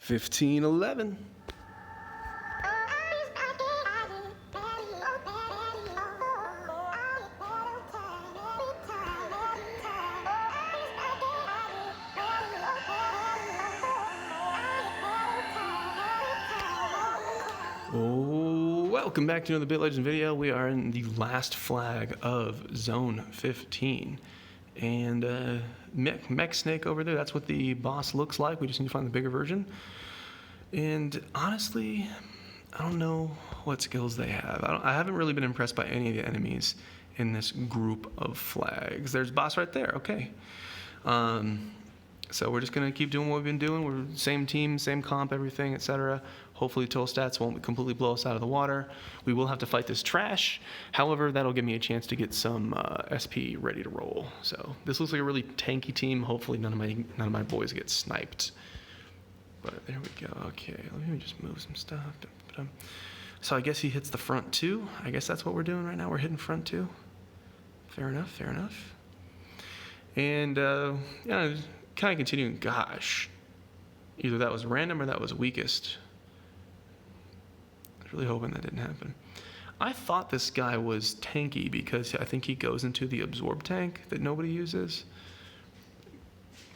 15-11. Welcome back to another Bit Legends video. We are in the last flag of Zone 15. And Mech Snake over there, that's what the boss looks like. We just need to find the bigger version. And honestly, I don't know what skills they have. I haven't really been impressed by any of the enemies in this group of flags. There's boss right there, okay. So we're just going to keep doing what we've been doing. We're same team, same comp, everything, etc. Hopefully total stats won't completely blow us out of the water. We will have to fight this trash. However, that'll give me a chance to get some SP ready to roll. So this looks like a really tanky team. Hopefully none of my boys get sniped. But there we go. Okay, let me just move some stuff. So I guess he hits the front two. I guess that's what we're doing right now. We're hitting front two. Fair enough, fair enough. And yeah, kind of continuing. Gosh, either that was random or that was weakest. I was really hoping that didn't happen. I thought this guy was tanky because I think he goes into the absorb tank that nobody uses.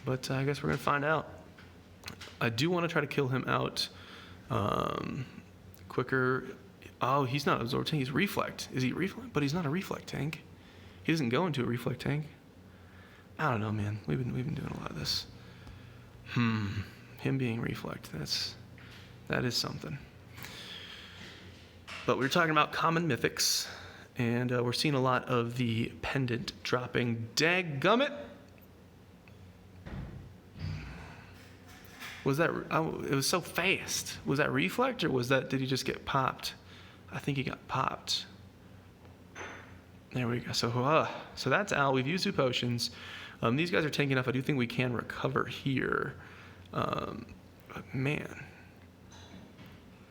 But I guess we're gonna find out. I do want to try to kill him out quicker. Oh, he's not absorb tank. He's reflect. Is he reflect? But he's not a reflect tank. He doesn't go into a reflect tank. I don't know, man. We've been doing a lot of this. Him being reflect. That is something. But we were talking about common mythics, and we're seeing a lot of the pendant dropping. Dadgummit! Was that? It was so fast. Was that reflect, or did he just get popped? I think he got popped. There we go. So that's out. We've used 2 potions. These guys are tanky enough. I do think we can recover here. But man.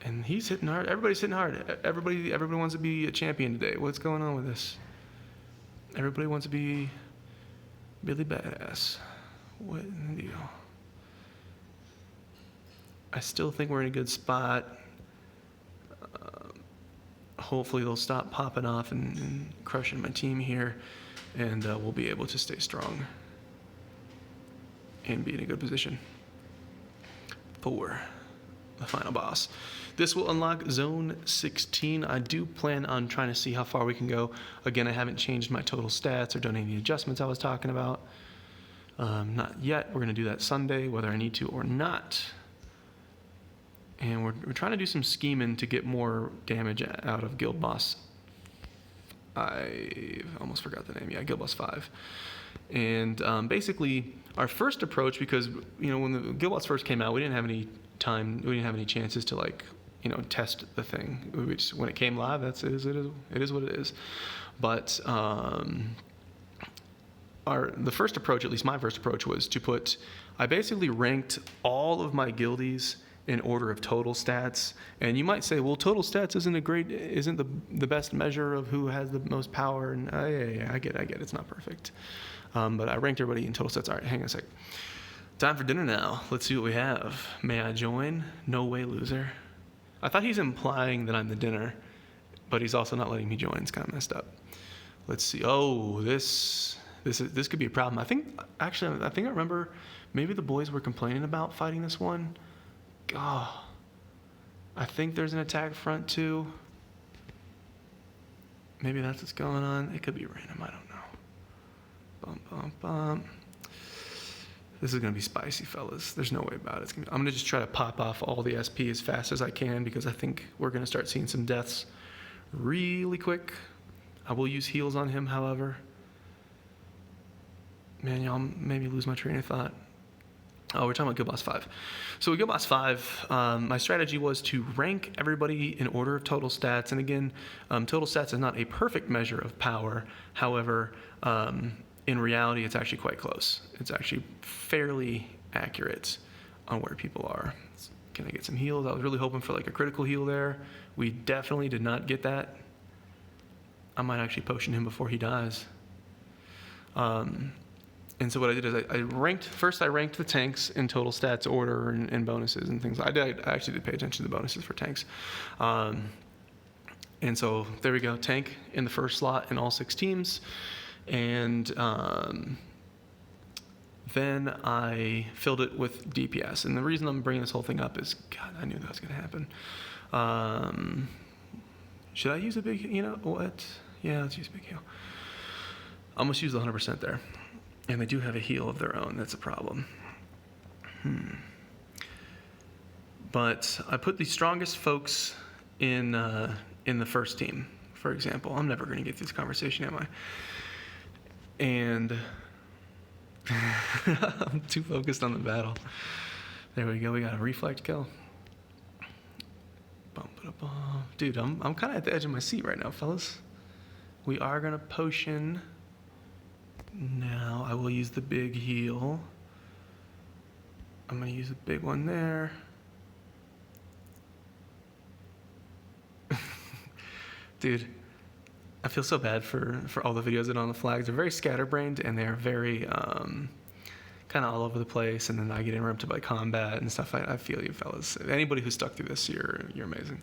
And he's hitting hard. Everybody's hitting hard. Everybody wants to be a champion today. What's going on with this? Everybody wants to be really badass. What in the deal? I still think we're in a good spot. Hopefully they'll stop popping off and crushing my team here, and we'll be able to stay strong and be in a good position for the final boss. This will unlock Zone 16. I do plan on trying to see how far we can go. Again, I haven't changed my total stats or done any adjustments I was talking about. Not yet. We're going to do that Sunday, whether I need to or not. And we're trying to do some scheming to get more damage out of Guild Boss. I almost forgot the name. Yeah, Guild Boss 5. And basically, our first approach, because when the Guild Boss first came out, we didn't have any time. We didn't have any chances to test the thing. When it came live, it is what it is. But the first approach, at least my first approach, was to put. I basically ranked all of my guildies in order of total stats. And you might say, well, total stats isn't the best measure of who has the most power. And yeah, I get it. It's not perfect. But I ranked everybody in total stats. All right, hang on a sec. Time for dinner now. Let's see what we have. May I join? No way, loser. I thought he's implying that I'm the dinner, but he's also not letting me join. It's kind of messed up. Let's see. Oh, this could be a problem. I think I remember maybe the boys were complaining about fighting this one. Oh, I think there's an attack front too. Maybe that's what's going on. It could be random. I don't know. This is gonna be spicy, fellas. There's no way about it. I'm gonna just try to pop off all the SP as fast as I can because I think we're gonna start seeing some deaths really quick. I will use heals on him, however. Man, y'all made me lose my train of thought. Oh, we're talking about Guild Boss 5. So with Guild Boss 5, my strategy was to rank everybody in order of total stats. And again, total stats is not a perfect measure of power. However, in reality, it's actually quite close. It's actually fairly accurate on where people are. Can I get some heals? I was really hoping for a critical heal there. We definitely did not get that. I might actually potion him before he dies. And so what I did is I ranked the tanks in total stats order and bonuses and things. I actually did pay attention to the bonuses for tanks. And so there we go, tank in the first slot in all 6 teams. And then I filled it with DPS. And the reason I'm bringing this whole thing up is, God, I knew that was going to happen. Should I use a big, what? Yeah, let's use a big heal. I almost used 100% there. And they do have a heal of their own. That's a problem. But I put the strongest folks in the first team, for example. I'm never going to get through this conversation, am I? And I'm too focused on the battle. There we go. We got a reflect kill. Dude, I'm kind of at the edge of my seat right now, fellas. We are going to potion. Now I will use the big heal. I'm going to use a big one there. Dude, I feel so bad for all the videos that are on the flags. They're very scatterbrained and they're very kind of all over the place. And then I get interrupted by combat and stuff. I feel you, fellas. Anybody who's stuck through this, you're amazing.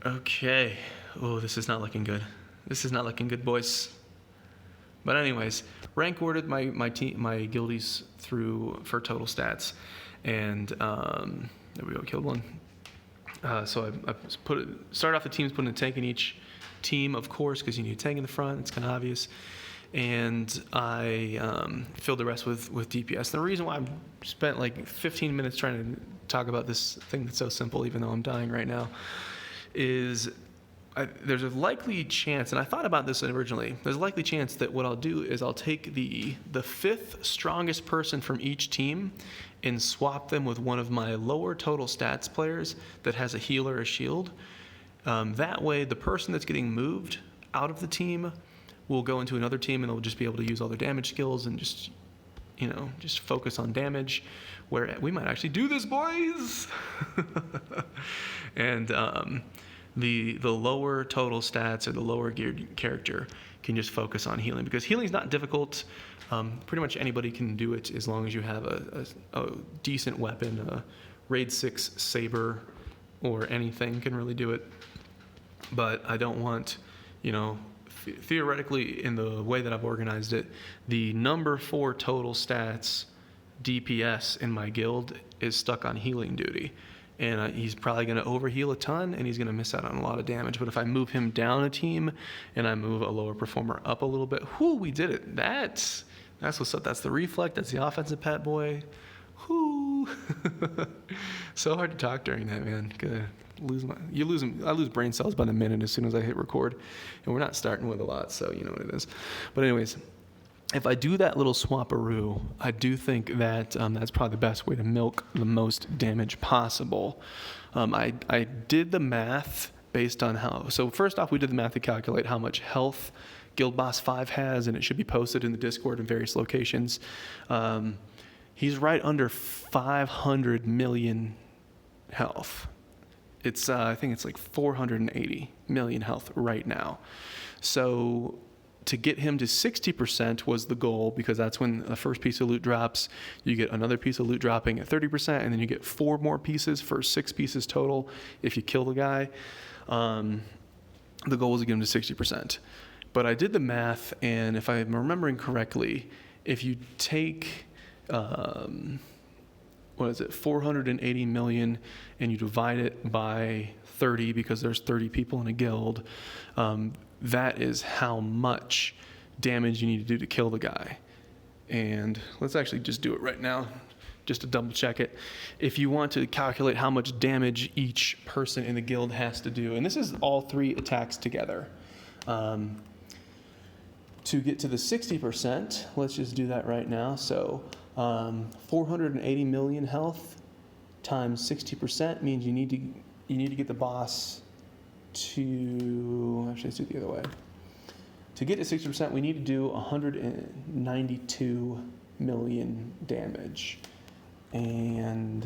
Okay. Oh, this is not looking good. This is not looking good, boys. But anyways, rank ordered my guildies for total stats, and there we go, killed one. So I started off the teams putting a tank in each team, of course, because you need a tank in the front. It's kind of obvious. And I filled the rest with DPS. The reason why I spent like 15 minutes trying to talk about this thing that's so simple, even though I'm dying right now, is there's a likely chance, and I thought about this originally, there's a likely chance that what I'll do is I'll take the 5th strongest person from each team and swap them with one of my lower total stats players that has a heal or a shield. That way, the person that's getting moved out of the team will go into another team and they'll just be able to use all their damage skills and just focus on damage, where we might actually do this, boys. And the lower total stats or the lower geared character can just focus on healing, because healing is not difficult. Pretty much anybody can do it as long as you have a decent weapon. A raid 6 saber or anything can really do it. But I don't want, theoretically, in the way that I've organized it, the number 4 total stats DPS in my guild is stuck on healing duty. And he's probably going to overheal a ton, and he's going to miss out on a lot of damage. But if I move him down a team, and I move a lower performer up a little bit, we did it. That's what's up. That's the reflect. That's the offensive pet boy. So hard to talk during that, man. I lose brain cells by the minute as soon as I hit record, and we're not starting with a lot, so you know what it is. But anyways, if I do that little swapperoo, I do think that that's probably the best way to milk the most damage possible. I did the math based on how. So first off, we did the math to calculate how much health Guild Boss 5 has, and it should be posted in the Discord in various locations. He's right under 500 million health. I think it's like 480 million health right now. So to get him to 60% was the goal, because that's when the first piece of loot drops. You get another piece of loot dropping at 30%, and then you get 4 more pieces for 6 pieces total if you kill the guy. The goal was to get him to 60%. But I did the math, and if I'm remembering correctly, if you take 480 million, and you divide it by 30, because there's 30 people in a guild, that is how much damage you need to do to kill the guy. And let's actually just do it right now, just to double check it. If you want to calculate how much damage each person in the guild has to do, and this is all 3 attacks together, to get to the 60%, let's just do that right now. So 480 million health times 60% means you need to get the boss to, actually let's do it the other way. To get to 60%, we need to do 192 million damage. And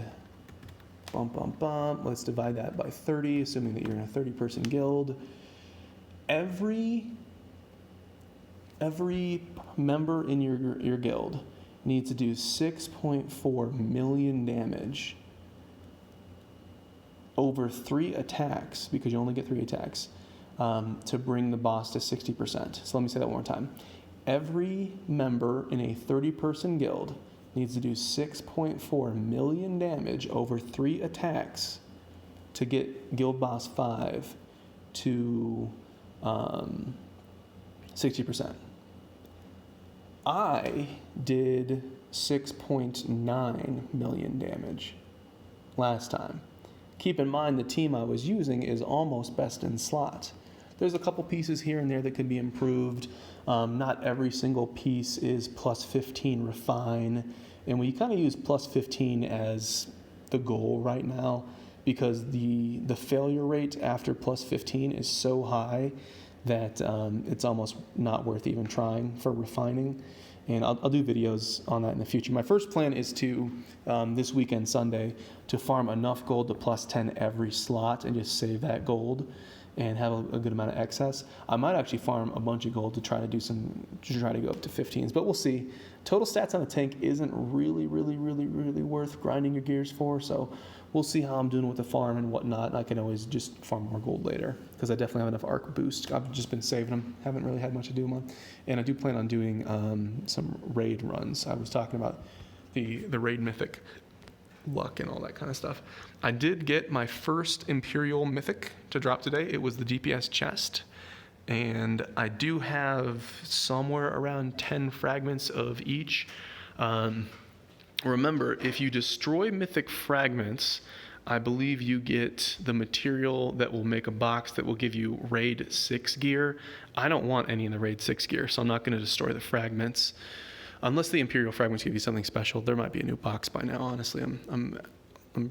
let's divide that by 30, assuming that you're in a 30-person guild. Every every member in your guild needs to do 6.4 million damage over 3 attacks, because you only get 3 attacks, to bring the boss to 60%. So let me say that one more time. Every member in a 30-person guild needs to do 6.4 million damage over 3 attacks to get Guild Boss 5 to 60%. I did 6.9 million damage last time. Keep in mind the team I was using is almost best in slot. There's a couple pieces here and there that could be improved. Not every single piece is plus 15 refine, and we kind of use plus 15 as the goal right now, because the failure rate after plus 15 is so high that it's almost not worth even trying for refining. And I'll do videos on that in the future. My first plan is to, this weekend, Sunday, to farm enough gold to plus 10 every slot and just save that gold and have a good amount of excess. I might actually farm a bunch of gold to try to go up to 15s, but we'll see. Total stats on the tank isn't really worth grinding your gears for, so we'll see how I'm doing with the farm and whatnot. I can always just farm more gold later, because I definitely have enough arc boost. I've just been saving them. Haven't really had much to do them on. And I do plan on doing some raid runs. I was talking about the raid mythic luck and all that kind of stuff. I did get my first Imperial mythic to drop today. It was the DPS chest. And I do have somewhere around 10 fragments of each. Remember, if you destroy mythic fragments, I believe you get the material that will make a box that will give you raid 6 gear. I don't want any in the raid 6 gear, so I'm not going to destroy the fragments. Unless the Imperial fragments give you something special, there might be a new box by now. Honestly, I'm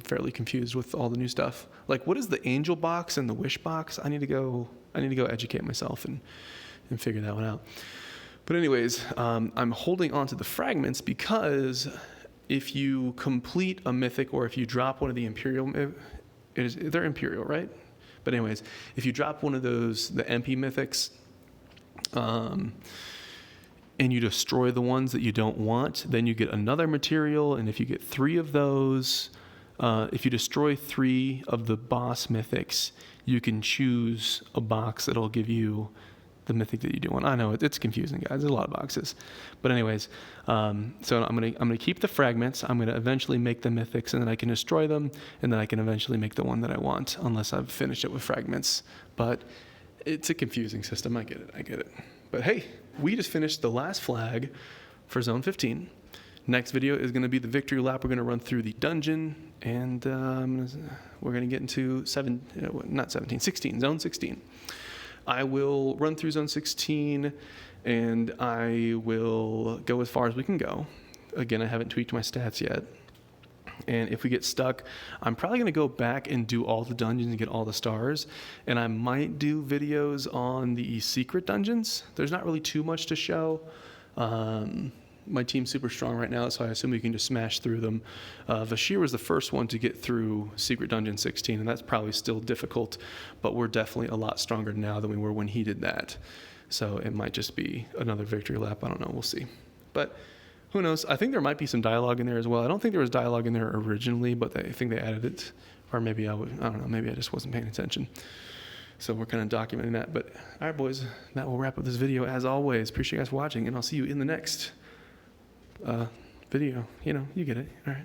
fairly confused with all the new stuff. Like, what is the Angel box and the Wish box? I need to go educate myself and figure that one out. But anyways, I'm holding on to the fragments because if you complete a mythic, or if you drop one of the Imperial, they're Imperial, right? But anyways, if you drop one of those, the MP mythics, and you destroy the ones that you don't want, then you get another material. And if you get 3 of those, if you destroy 3 of the boss mythics, you can choose a box that'll give you the mythic that you do want. I know it's confusing, guys. There's a lot of boxes, but anyways, so I'm gonna keep the fragments. I'm gonna eventually make the mythics, and then I can destroy them, and then I can eventually make the one that I want, unless I've finished it with fragments. But it's a confusing system. I get it. But hey, we just finished the last flag for Zone 15. Next video is going to be the victory lap. We're going to run through the dungeon, and we're going to get into 16, Zone 16. I will run through Zone 16, and I will go as far as we can go. Again, I haven't tweaked my stats yet. And if we get stuck, I'm probably going to go back and do all the dungeons and get all the stars. And I might do videos on the secret dungeons. There's not really too much to show. My team's super strong right now, so I assume we can just smash through them. Vashir was the first one to get through Secret Dungeon 16, and that's probably still difficult, but we're definitely a lot stronger now than we were when he did that. So it might just be another victory lap. I don't know. We'll see. But who knows? I think there might be some dialogue in there as well. I don't think there was dialogue in there originally, but I think they added it. Or maybe I don't know. Maybe I just wasn't paying attention. So we're kind of documenting that. But all right, boys, that will wrap up this video. As always, appreciate you guys watching, and I'll see you in the next video. You get it. All right.